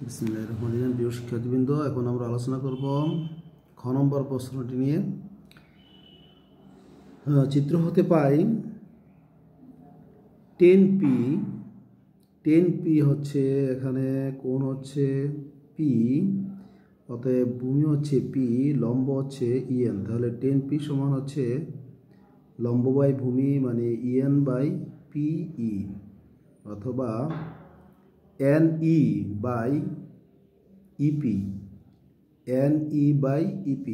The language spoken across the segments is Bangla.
বিসমিল্লাহির রহমানির রহিম। প্রিয় শিক্ষার্থীবৃন্দ, এখন আমরা আলোচনা করব খ নম্বর প্রশ্নটি নিয়ে। চিত্র হতে পাই 10p। 10p হচ্ছে এখানে কোণ হচ্ছে p, অতএব ভূমি হচ্ছে p, লম্ব হচ্ছে en। তাহলে 10p সমান হচ্ছে লম্ব বাই ভূমি মানে en বাই pe, অথবা NE by EP, NE by EP,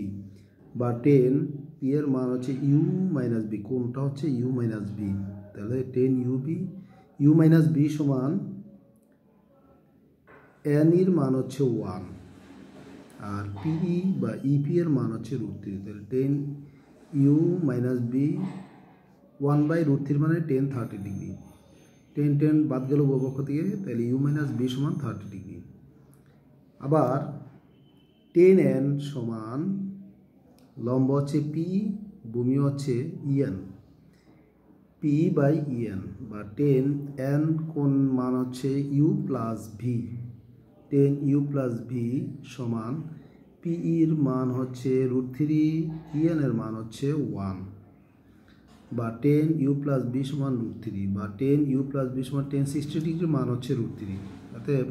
বা 10p এর মান হচ্ছে u মাইনাস বি। কোনটা হচ্ছে u মাইনাস বি। তাহলে 10UB u মাইনাস বি সমান n এর মান হচ্ছে 1, আর PE বা EP এর মান হচ্ছে √3। তাহলে 10u মাইনাস বি 1 বাই √3 মানে 10 ডিগ্রি। 10 বাদ গেল উভয়পক্ষ থেকে, তাহলে u মাইনাস বি সমান 30 ডিগ্রি। আবার 10n সমান লম্ব হচ্ছে p, ভূমি হচ্ছে en, p বাই en, বা 10n কোন মান হচ্ছে u plus V. 10u plus V সমান p এর মান হচ্ছে √3, en এর মান হচ্ছে 1, বা 10u প্লাস বি সমান √3, বা 10u প্লাস বি সমান 1060 ডিগ্রির মান হচ্ছে √3। অতএব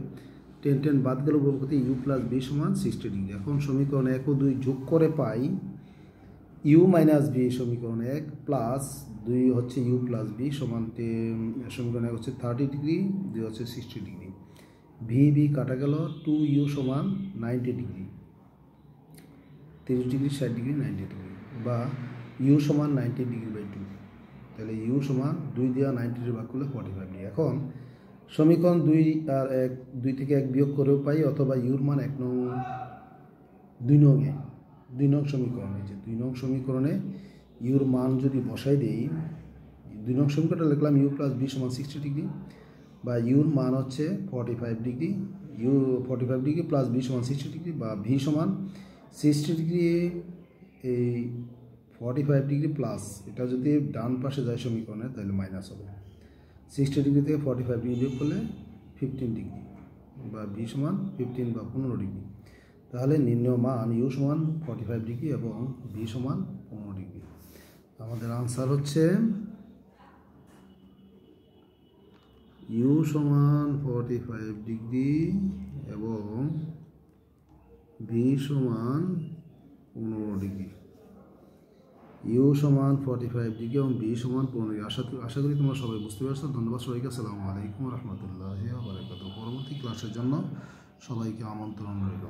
10 বাদ গেল উভয়পক্ষে u প্লাস বি সমান 60 ডিগ্রি। এখন সমীকরণ 1 ও 2 যোগ করে পাই u মাইনাস বি সমীকরণ 1 প্লাস 2 হচ্ছে u প্লাস বি সমান সমীকরণ 1 হচ্ছে 30 ডিগ্রি, 2 হচ্ছে 60 ডিগ্রি। ভি বি কাটা গেল, 2u সমান 90 ডিগ্রি, 30 ডিগ্রি 60 ডিগ্রি 90 ডিগ্রি, বা u সমান 90 ডিগ্রি বাই 2। তাহলে u সমান 2 দিয়ে 90 ভাগ করলে 45 ডিগ্রি। এখন সমীকরণ 2 আর 1, 2 থেকে 1 বিয়োগ করেও পাই, অথবা ইউর মান 2 নং সমীকরণে, যে 2 নং সমীকরণে ইউর মান যদি বসাই দেই, 2 নং সমীকরণটা লিখলাম u প্লাস বি সমান 60 ডিগ্রি, বা ইউর মান হচ্ছে 45 degree, u 45 degree plus B সমান 60 ডিগ্রি, বা ভি সমান 60 ডিগ্রি এই 45 ডিগ্রি প্লাস, এটা যদি ডান পাশে যায় সমীকরণে তাহলে মাইনাস হবে। 60 ডিগ্রি থেকে 45 ডিগ্রি বিয়োগ করলে 15 ডিগ্রি, বা ভি সমান 15 বা 15 ডিগ্রি। তাহলে নির্ণয় মান u সমান 45 ডিগ্রি এবং ভি সমান 15 ডিগ্রি। আমাদের আনসার হচ্ছে u সমান 45 ডিগ্রি এবং ভি সমান 15 ডিগ্রি। u সমান 45 ডিগ্রি এবং ভি সমান 15 ডিগ্রি। আশা করি তোমরা সবাই বুঝতে পারছো। ধন্যবাদ সবাইকে। আসসালামু আলাইকুম রহমতুল্লাহি ওয়া বারাকাতুহু। পরবর্তী ক্লাসের জন্য সবাইকে আমন্ত্রণ রইল।